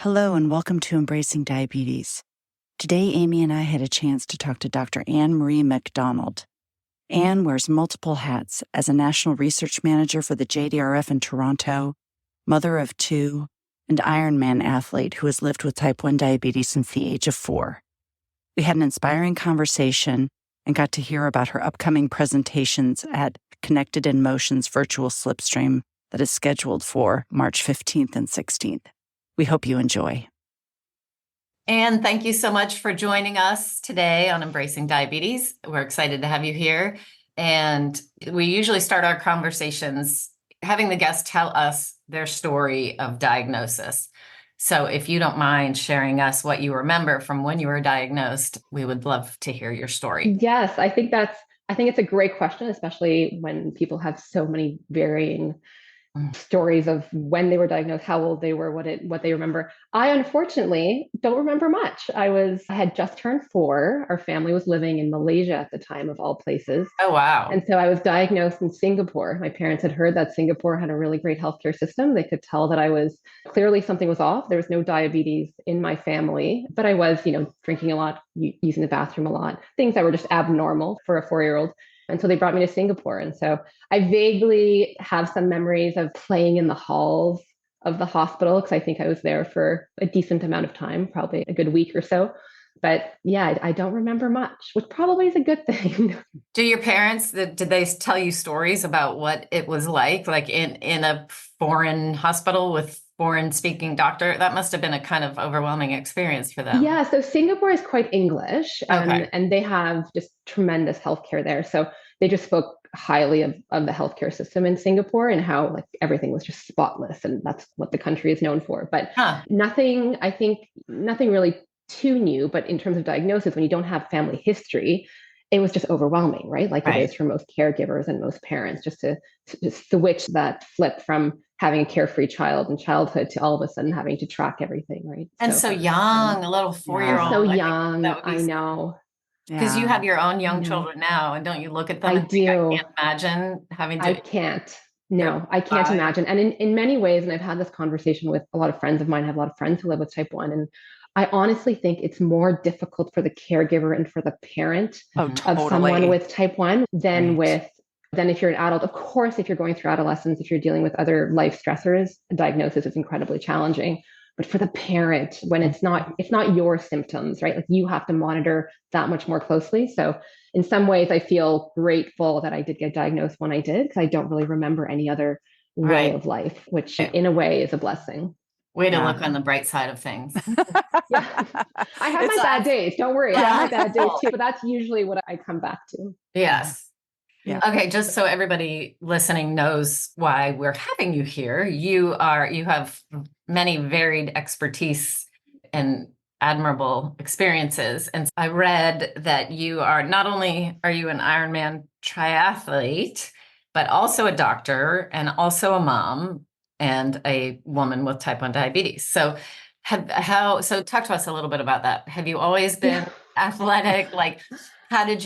Hello and welcome to Embracing Diabetes. Today, Amy and I had a chance to talk to Dr. Marie MacDonald. Anne wears multiple hats as a national research manager for the JDRF in Toronto, mother of two, and Ironman athlete who has lived with type 1 diabetes since the age of 4. We had an inspiring conversation and got to hear about her upcoming presentations at Connected in Motion's virtual slipstream that is scheduled for March 15th and 16th. We hope you enjoy. And thank you so much for joining us today on Embracing Diabetes. We're excited to have you here. And we usually start our conversations having the guests tell us their story of diagnosis. So if you don't mind sharing us what you remember from when you were diagnosed, we would love to hear your story. Yes, I think it's a great question, especially when people have so many varying stories of when they were diagnosed, how old they were, what they remember. I unfortunately don't remember much. I had just turned 4. Our family was living in Malaysia at the time, of all places. Oh, wow. And so I was diagnosed in Singapore. My parents had heard that Singapore had a really great healthcare system. They could tell that clearly something was off. There was no diabetes in my family, but I was, drinking a lot, using the bathroom a lot, things that were just abnormal for a 4-year-old. And so they brought me to Singapore. And so I vaguely have some memories of playing in the halls of the hospital, because I think I was there for a decent amount of time, probably a good week or so. But yeah, I don't remember much, which probably is a good thing. Do your parents, did they tell you stories about what it was like in a foreign hospital with foreign speaking doctor? That must have been a kind of overwhelming experience for them. Yeah, so Singapore is quite English, Okay. and they have just tremendous healthcare there. So they just spoke highly of the healthcare system in Singapore and how everything was just spotless, and that's what the country is known for. But nothing really too new. But in terms of diagnosis, when you don't have family history, it was just overwhelming, right? It is for most caregivers and most parents, just to switch that flip from having a carefree child and childhood to all of a sudden having to track everything, right? And so young, a little 4-year-old. So young, I know. Because you have your own young children now, and don't you look at them I and do. think, I can't imagine having to... I can't. No, I can't imagine. And in many ways, and I've had this conversation with a lot of friends of mine, I have a lot of friends who live with type 1, and I honestly think it's more difficult for the caregiver and for the parent of someone with type 1 than if you're an adult. Of course, if you're going through adolescence, if you're dealing with other life stressors, diagnosis is incredibly challenging. But for the parent, when it's not your symptoms, right? You have to monitor that much more closely. So in some ways, I feel grateful that I did get diagnosed when I did, because I don't really remember any other way of life, which in a way is a blessing. Way to look on the bright side of things. Yeah. I have my bad days. Don't worry. I have my bad days too, but that's usually what I come back to. Yes. Yeah. Okay, just so everybody listening knows why we're having you here, you have many varied expertise and admirable experiences. And I read that you are not only are you an Ironman triathlete, but also a doctor and also a mom and a woman with type 1 diabetes. So so talk to us a little bit about that. Have you always been athletic? How did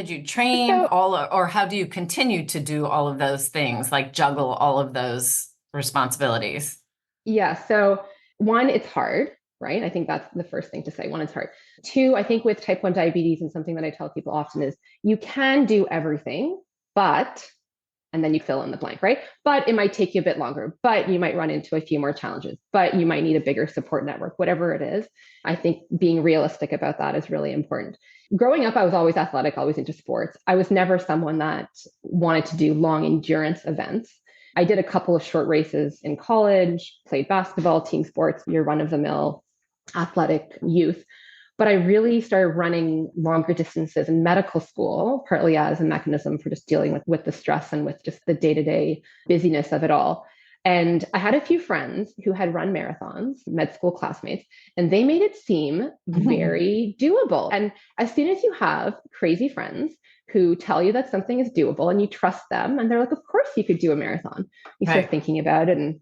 you train or how do you continue to do all of those things, juggle all of those responsibilities? Yeah. So 1, it's hard, right? I think that's the first thing to say. 1, it's hard. 2, I think with type 1 diabetes, and something that I tell people often is you can do everything, and then you fill in the blank, right? But it might take you a bit longer, but you might run into a few more challenges, but you might need a bigger support network, whatever it is. I think being realistic about that is really important. Growing up, I was always athletic, always into sports. I was never someone that wanted to do long endurance events. I did a couple of short races in college, played basketball, team sports, your run-of-the-mill athletic youth. But I really started running longer distances in medical school, partly as a mechanism for just dealing with the stress and with just the day-to-day busyness of it all. And I had a few friends who had run marathons, med school classmates, and they made it seem very doable. And as soon as you have crazy friends who tell you that something is doable and you trust them, and they're like, of course you could do a marathon. You start thinking about it, and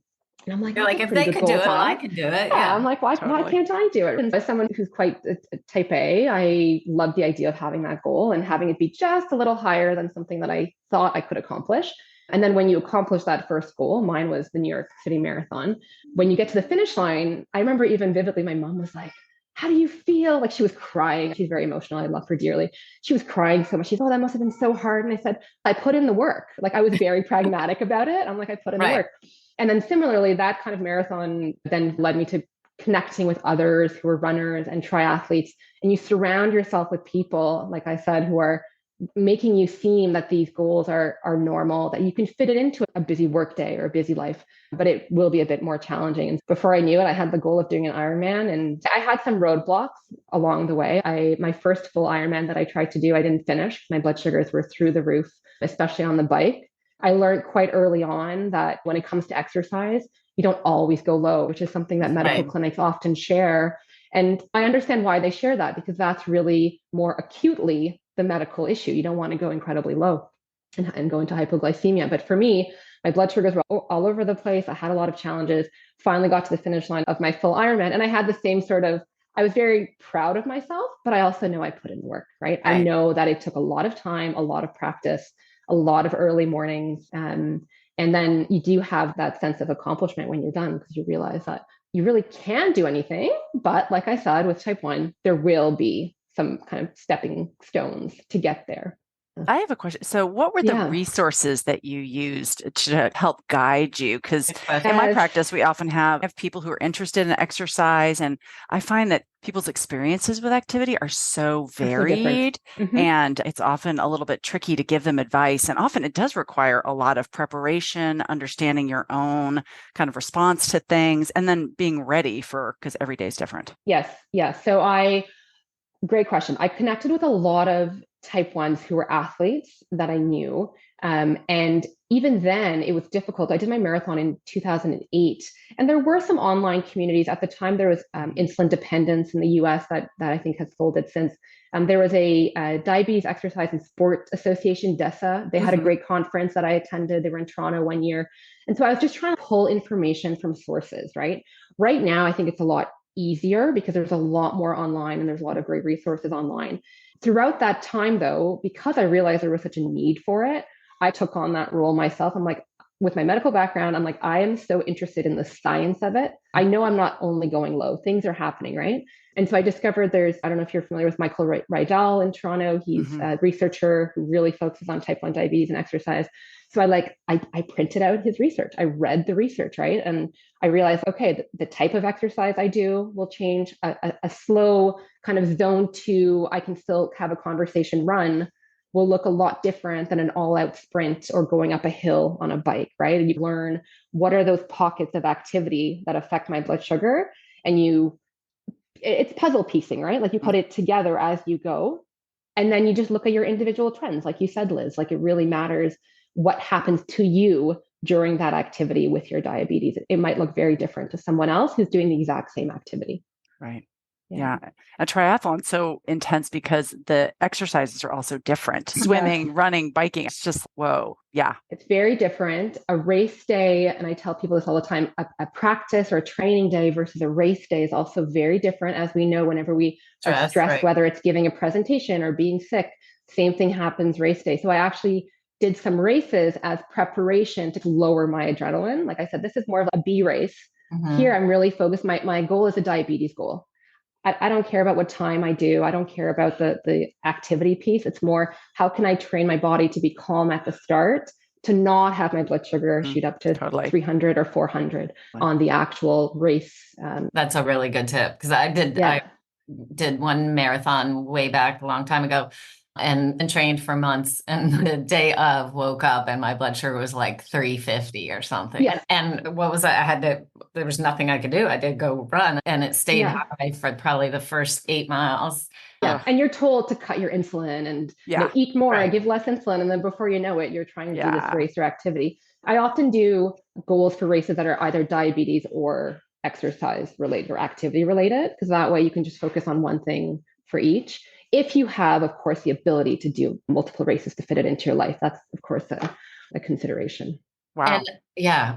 I'm like, you're if they could do it, I can do it. Yeah, I'm like, why can't I do it? And as someone who's quite a type A, I love the idea of having that goal and having it be just a little higher than something that I thought I could accomplish. And then when you accomplish that first goal, mine was the New York City Marathon. When you get to the finish line, I remember even vividly, my mom was like, how do you feel? Like she was crying. She's very emotional. I love her dearly. She was crying so much. She's, oh, that must have been so hard. And I said, I put in the work. Like I was very pragmatic about it. I'm like, I put in the work. And then similarly, that kind of marathon then led me to connecting with others who are runners and triathletes. And you surround yourself with people, like I said, who are making you seem that these goals are normal, that you can fit it into a busy workday or a busy life, but it will be a bit more challenging. And before I knew it, I had the goal of doing an Ironman, and I had some roadblocks along the way. My first full Ironman that I tried to do, I didn't finish. My blood sugars were through the roof, especially on the bike. I learned quite early on that when it comes to exercise, you don't always go low, which is something that medical clinics often share. And I understand why they share that, because that's really more acutely the medical issue. You don't want to go incredibly low and go into hypoglycemia. But for me, my blood sugars were all over the place. I had a lot of challenges, finally got to the finish line of my full Ironman. And I had the same sort of, I was very proud of myself, but I also know I put in work, right? I know that it took a lot of time, a lot of practice, a lot of early mornings. And then you do have that sense of accomplishment when you're done, because you realize that you really can do anything. But like I said, with type 1, there will be some kind of stepping stones to get there. I have a question. So what were the resources that you used to help guide you? Because in my practice, we often have people who are interested in exercise. And I find that people's experiences with activity are so varied. And it's often a little bit tricky to give them advice. And often it does require a lot of preparation, understanding your own kind of response to things, and then being ready because every day is different. Yes. So great question. I connected with a lot of type 1s who were athletes that I knew. And even then, it was difficult. I did my marathon in 2008, and there were some online communities. At the time, there was insulin dependence in the US that I think has folded since. There was a Diabetes Exercise and Sport Association, DESA. They had a great conference that I attended. They were in Toronto one year. And so I was just trying to pull information from sources, right? Right now, I think it's a lot easier because there's a lot more online and there's a lot of great resources online. Throughout that time, though, because I realized there was such a need for it, I took on that role myself. I'm like, with my medical background, I'm like, I am so interested in the science of it. I know I'm not only going low, things are happening, right? And so I discovered I don't know if you're familiar with Michael Rydell in Toronto. He's a researcher who really focuses on type 1 diabetes and exercise. So I printed out his research. I read the research, right? And I realized, okay, the type of exercise I do will change. A slow kind of zone 2, I can still have a conversation run, will look a lot different than an all-out sprint or going up a hill on a bike, right? And you learn what are those pockets of activity that affect my blood sugar, and it's puzzle piecing, right? Like you put it together as you go, and then you just look at your individual trends, like you said, Liz. Like it really matters what happens to you during that activity with your diabetes. It might look very different to someone else who's doing the exact same activity. Right. Yeah. A triathlon so intense because the exercises are also different. Swimming, running, biking. It's just, whoa. Yeah. It's very different. A race day, and I tell people this all the time, a practice or a training day versus a race day is also very different. As we know, whenever we are stressed, whether it's giving a presentation or being sick, same thing happens race day. So I actually did some races as preparation to lower my adrenaline. Like I said, this is more of a B race. Here, I'm really focused. My goal is a diabetes goal. I don't care about what time I do. I don't care about the activity piece. It's more, how can I train my body to be calm at the start, to not have my blood sugar shoot up to 300 or 400 on the actual race. That's a really good tip, because I did one marathon way back a long time ago and trained for months. And the day of, woke up and my blood sugar was like 350 or something. Yes. And what was that? There was nothing I could do. I did go run, and it stayed high for probably the first 8 miles. Yeah. And you're told to cut your insulin and eat more, give less insulin. And then before you know it, you're trying to do this race or activity. I often do goals for races that are either diabetes or exercise related or activity related, because that way you can just focus on one thing for each. If you have, of course, the ability to do multiple races to fit it into your life, that's, of course, a consideration. Wow. And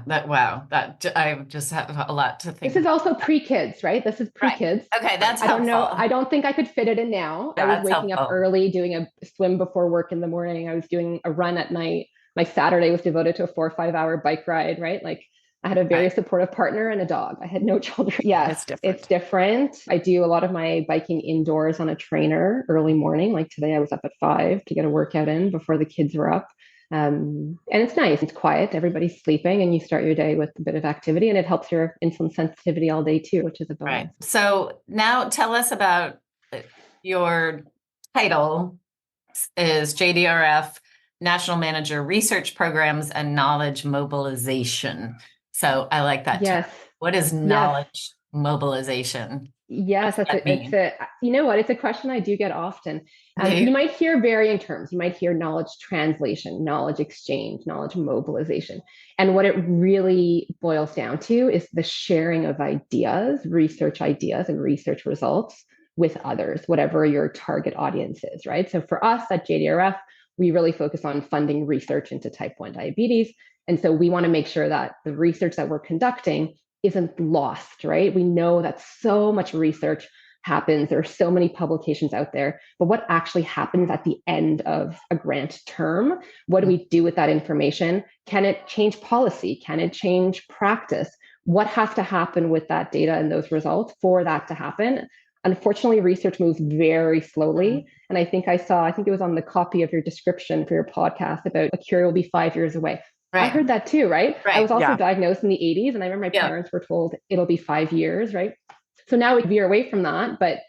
that I just have a lot to think. This is also pre-kids, right? This is pre-kids. Right. Okay, that's helpful. I don't think I could fit it in now. I was waking up early, doing a swim before work in the morning. I was doing a run at night. My Saturday was devoted to a 4 or 5 hour bike ride, right? Like I had a very supportive partner and a dog. I had no children. Yes, it's different. I do a lot of my biking indoors on a trainer early morning. Like today I was up at 5 to get a workout in before the kids were up. And it's nice. It's quiet. Everybody's sleeping and you start your day with a bit of activity and it helps your insulin sensitivity all day too, which is a bonus. Right. So now tell us about your title is JDRF National Manager Research Programs and Knowledge Mobilization. So I like that. Yes. What is knowledge mobilization? Yes, you know what? It's a question I do get often. You might hear varying terms. You might hear knowledge translation, knowledge exchange, knowledge mobilization. And what it really boils down to is the sharing of ideas and research results with others, whatever your target audience is, right? So for us at JDRF, we really focus on funding research into type 1 diabetes. And so we want to make sure that the research that we're conducting isn't lost, right? We know that so much research happens. There are so many publications out there, but what actually happens at the end of a grant term? What do we do with that information? Can it change policy? Can it change practice? What has to happen with that data and those results for that to happen? Unfortunately, research moves very slowly. And I think it was on the copy of your description for your podcast about a cure will be 5 years away. Right. I heard that too, right? I was also diagnosed in the 80s and I remember my parents were told it'll be 5 years, right? So now we veer away from that, but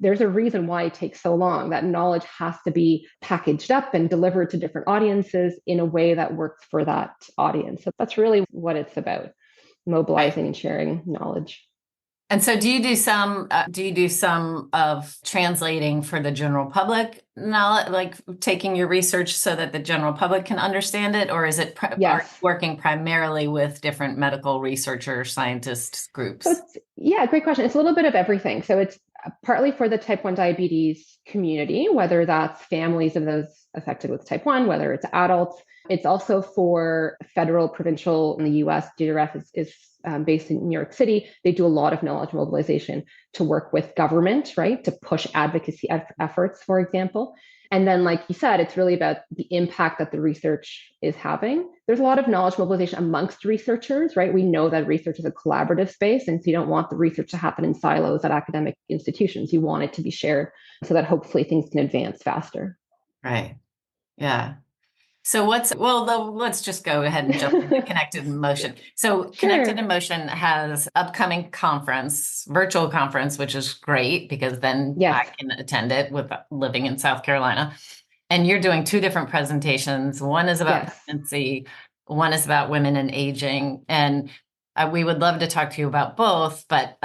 there's a reason why it takes so long. That knowledge has to be packaged up and delivered to different audiences in a way that works for that audience. So that's really what it's about, mobilizing and sharing knowledge. And so do you do some of translating for the general public knowledge, like taking your research so that the general public can understand it? Or is it working primarily with different medical researcher scientist groups? So great question. It's a little bit of everything. So it's partly for the type 1 diabetes community, whether that's families of those affected with type 1, whether it's adults. It's also for federal, provincial in the US. JDRF is based in New York City. They do a lot of knowledge mobilization to work with government, right? To push advocacy efforts, for example. And then, like you said, it's really about the impact that the research is having. There's a lot of knowledge mobilization amongst researchers, right? We know that research is a collaborative space, and so you don't want the research to happen in silos at academic institutions. You want it to be shared so that hopefully things can advance faster. Right. Yeah. So let's just go ahead and jump into Connected in Motion. So Connected in Motion has upcoming virtual conference, which is great because then I can attend it with living in South Carolina. And you're doing 2 different presentations. One is about pregnancy, one is about women and aging. And we would love to talk to you about both, but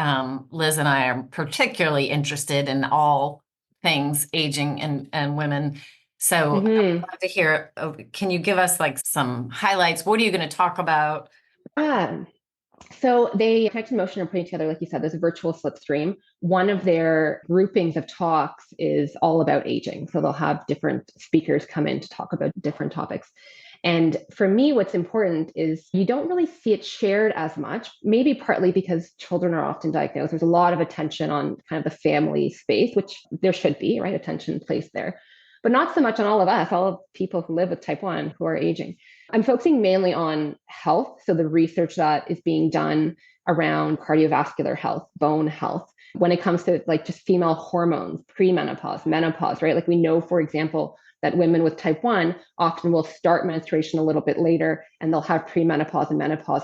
Liz and I are particularly interested in all things aging and women. So I'd love to hear, can you give us like some highlights? What are you going to talk about? So they, Connected in Motion, are putting together, like you said, there's a virtual slipstream. One of their groupings of talks is all about aging. So they'll have different speakers come in to talk about different topics. And for me, what's important is you don't really see it shared as much, maybe partly because children are often diagnosed. There's a lot of attention on kind of the family space, which there should be, right? Attention placed there. But not so much on all of us, all of people who live with type 1 who are aging. I'm focusing mainly on health. So the research that is being done around cardiovascular health, bone health, when it comes to like just female hormones, premenopause, menopause, right? Like we know, for example, that women with type 1 often will start menstruation a little bit later and they'll have premenopause and menopause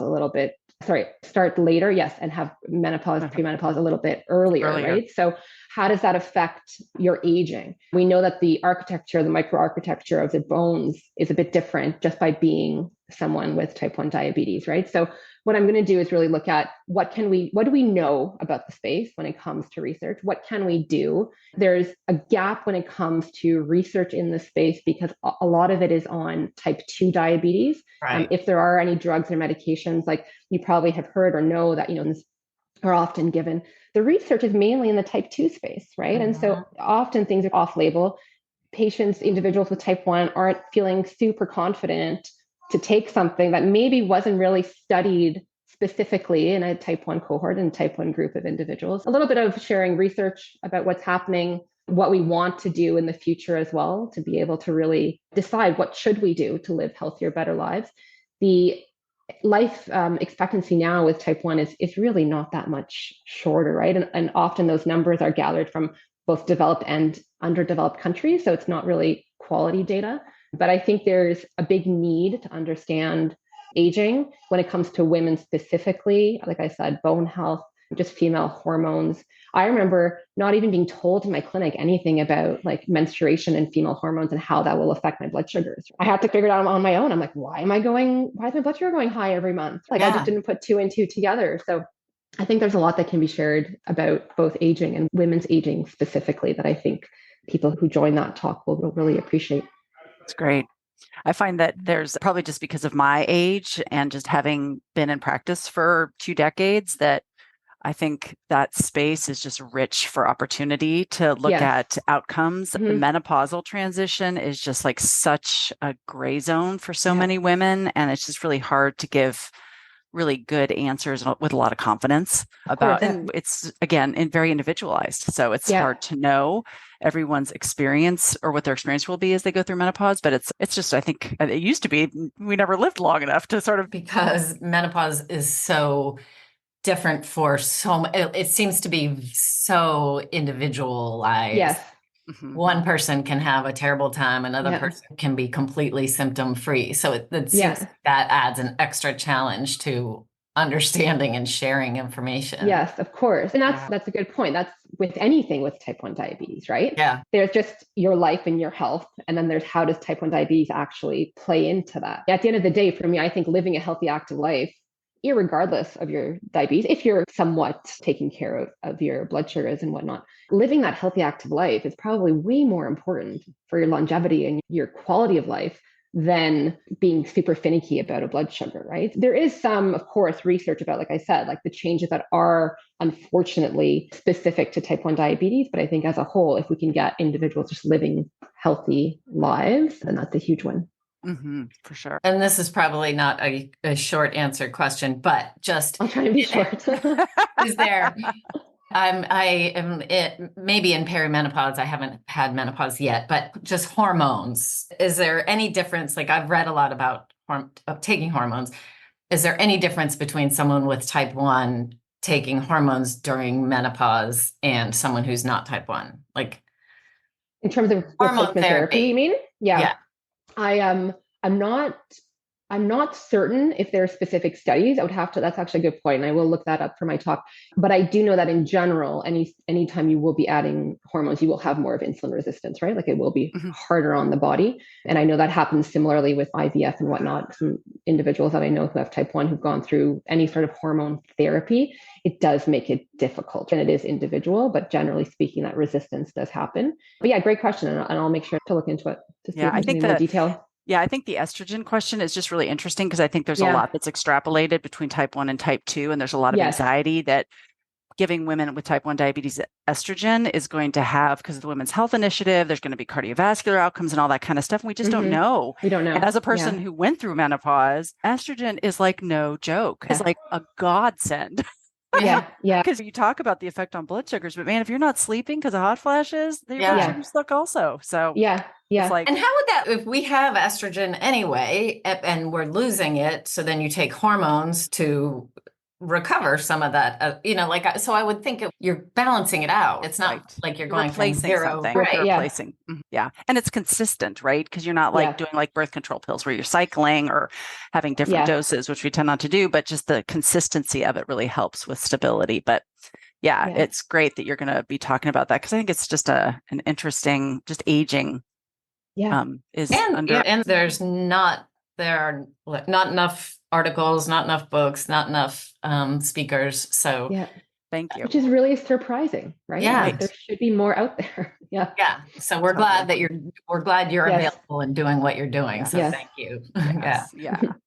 start later, and have menopause, premenopause a little bit earlier, right? So how does that affect your aging? We know that the microarchitecture of the bones is a bit different just by being someone with type 1 diabetes, right? So what I'm going to do is really look at what do we know about the space when it comes to research? What can we do? There's a gap when it comes to research in the space because a lot of it is on type 2 diabetes. Right. If there are any drugs or medications, like you probably have heard or know that, are often given, the research is mainly in the type 2 space, right? And so often things are off-label. Individuals with type 1 aren't feeling super confident to take something that maybe wasn't really studied specifically in a type 1 cohort and type 1 group of individuals. A little bit of sharing research about what's happening what we want to do in the future as well, to be able to really decide what should we do to live healthier, better lives. The life expectancy now with type 1 is really not that much shorter, right? And often those numbers are gathered from both developed and underdeveloped countries. So it's not really quality data. But I think there's a big need to understand aging when it comes to women specifically. Like I said, bone health, just female hormones. I remember not even being told in my clinic anything about like menstruation and female hormones and how that will affect my blood sugars. I had to figure it out on my own. I'm like, why is my blood sugar going high every month? Like I just didn't put two and two together. So I think there's a lot that can be shared about both aging and women's aging specifically that I think people who join that talk will really appreciate. It's great. I find that there's probably just because of my age and just having been in practice for 2 decades that I think that space is just rich for opportunity to look at outcomes. The menopausal transition is just like such a gray zone for so many women. And it's just really hard to give really good answers with a lot of confidence about, and it's again, very individualized. So it's hard to know everyone's experience or what their experience will be as they go through menopause. But it's just, I think it used to be, we never lived long enough to sort of. Because menopause is so different for it seems to be so individualized. Yes. One person can have a terrible time, another person can be completely symptom free. So it seems that adds an extra challenge to understanding and sharing information. Yes, of course. And that's a good point. That's with anything with type 1 diabetes, right? Yeah. There's just your life and your health. And then there's how does type 1 diabetes actually play into that? At the end of the day, for me, I think living a healthy, active life, irregardless of your diabetes, if you're somewhat taking care of your blood sugars and whatnot, living that healthy, active life is probably way more important for your longevity and your quality of life than being super finicky about a blood sugar, right? There is some, of course, research about, like I said, like the changes that are unfortunately specific to type 1 diabetes. But I think as a whole, if we can get individuals just living healthy lives, then that's a huge one. For sure. And this is probably not a short answer question, but just I'll try to be short. Is there? I am maybe in perimenopause. I haven't had menopause yet, but just hormones. Is there any difference? Like I've read a lot about taking hormones. Is there any difference between someone with type 1 taking hormones during menopause and someone who's not type 1? Like in terms of hormone therapy, you mean? Yeah. I'm not certain if there are specific studies. That's actually a good point. And I will look that up for my talk. But I do know that in general, anytime you will be adding hormones, you will have more of insulin resistance, right? Like it will be harder on the body. And I know that happens similarly with IVF and whatnot. Some individuals that I know who have type 1 who've gone through any sort of hormone therapy, it does make it difficult. And it is individual, but generally speaking, that resistance does happen. But yeah, great question. And I'll make sure to look into it to see if there's any more detail. Yeah, I think the estrogen question is just really interesting because I think there's a lot that's extrapolated between type 1 and type 2. And there's a lot of anxiety that giving women with type 1 diabetes estrogen is going to have, because of the Women's Health Initiative, there's going to be cardiovascular outcomes and all that kind of stuff. And we just don't know. We don't know. And as a person who went through menopause, estrogen is like no joke. It's like a godsend. Yeah. Because you talk about the effect on blood sugars, but man, if you're not sleeping because of hot flashes, your blood sugars look also. So it's like, and how would that, if we have estrogen anyway, and we're losing it, so then you take hormones to recover some of that, so I would think you're balancing it out. It's not like you're going from zero. Replacing. Yeah. And it's consistent, right? Because you're not like doing like birth control pills where you're cycling or having different doses, which we tend not to do, but just the consistency of it really helps with stability. But it's great that you're going to be talking about that because I think it's just an interesting, just aging. And there are not enough articles, not enough books, not enough speakers. So thank you. Which is really surprising, right? Yeah. Like, there should be more out there. Yeah. So we're glad that we're glad you're available and doing what you're doing. So thank you.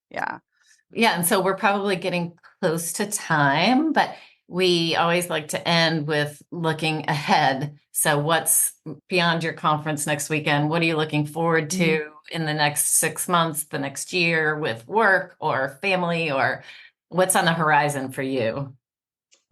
Yeah. And so we're probably getting close to time, but we always like to end with looking ahead. So what's beyond your conference next weekend? What are you looking forward to in the next 6 months, the next year with work or family, or what's on the horizon for you?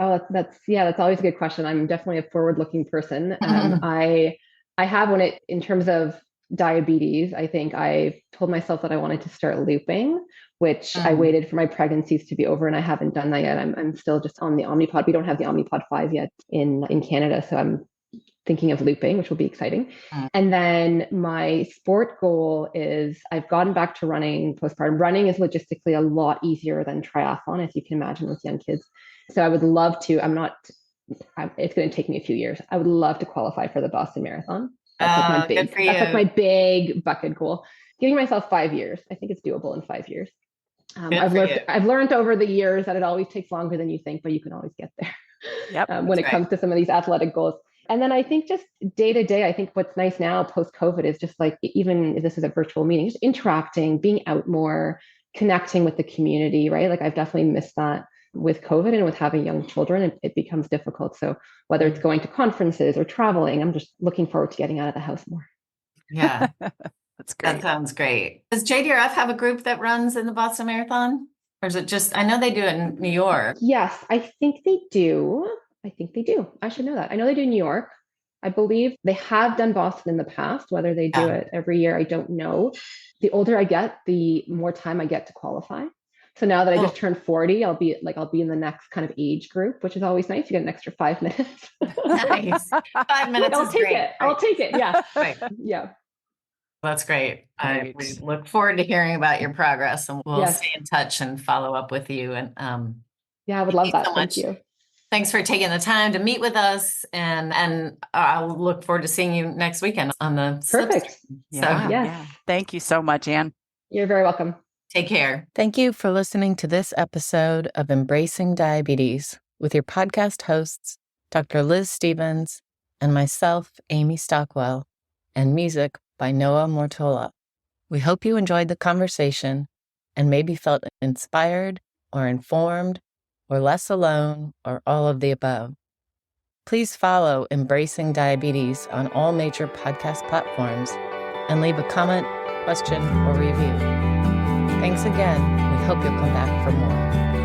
Oh, that's always a good question. I'm definitely a forward-looking person. I have in terms of diabetes, I think I told myself that I wanted to start looping, which I Mm. waited for my pregnancies to be over, and I haven't done that yet. I'm still just on the Omnipod. We don't have the Omnipod 5 yet in Canada, so I'm thinking of looping, which will be exciting. Mm. And then my sport goal is I've gotten back to running postpartum. Running is logistically a lot easier than triathlon, as you can imagine with young kids. So I would love to, it's going to take me a few years. I would love to qualify for the Boston Marathon. Good for That's like my you. big bucket goal. Giving myself 5 years. I think it's doable in 5 years. Good for you. I've learned over the years that it always takes longer than you think, but you can always get there. Yep. When it right. comes to some of these athletic goals. And then I think just day to day, I think what's nice now post COVID is just like, even if this is a virtual meeting, just interacting, being out more, connecting with the community, right? Like I've definitely missed that with COVID, and with having young children, it becomes difficult. So whether it's going to conferences or traveling, I'm just looking forward to getting out of the house more. Yeah, That's great. that sounds great. Does JDRF have a group that runs in the Boston Marathon? Or is it just, I know they do it in New York. Yes, I think they do. I should know that. I know they do New York. I believe they have done Boston in the past. Whether they do it every year, I don't know. The older I get, the more time I get to qualify. So now that I just turned 40, I'll be in the next kind of age group, which is always nice. You get an extra 5 minutes. Nice. 5 minutes I'll is take great. it. I'll take it. Yeah. Right. Yeah. That's great. We Great. look forward to hearing about your progress, and we'll Yes. stay in touch and follow up with you. And Yeah, I would thank love you that. so Thank much. you. Thanks for taking the time to meet with us, and I'll look forward to seeing you next weekend on the Perfect. slipstream. Yeah, So Yes. yeah. Thank you so much, Anne. You're very welcome. take care. Thank you for listening to this episode of Embracing Diabetes with your podcast hosts, Dr. Liz Stevens and myself, Amy Stockwell, and music by Noah Mortola. We hope you enjoyed the conversation and maybe felt inspired or informed or less alone or all of the above. Please follow Embracing Diabetes on all major podcast platforms and leave a comment, question, or review. Thanks again. We hope you'll come back for more.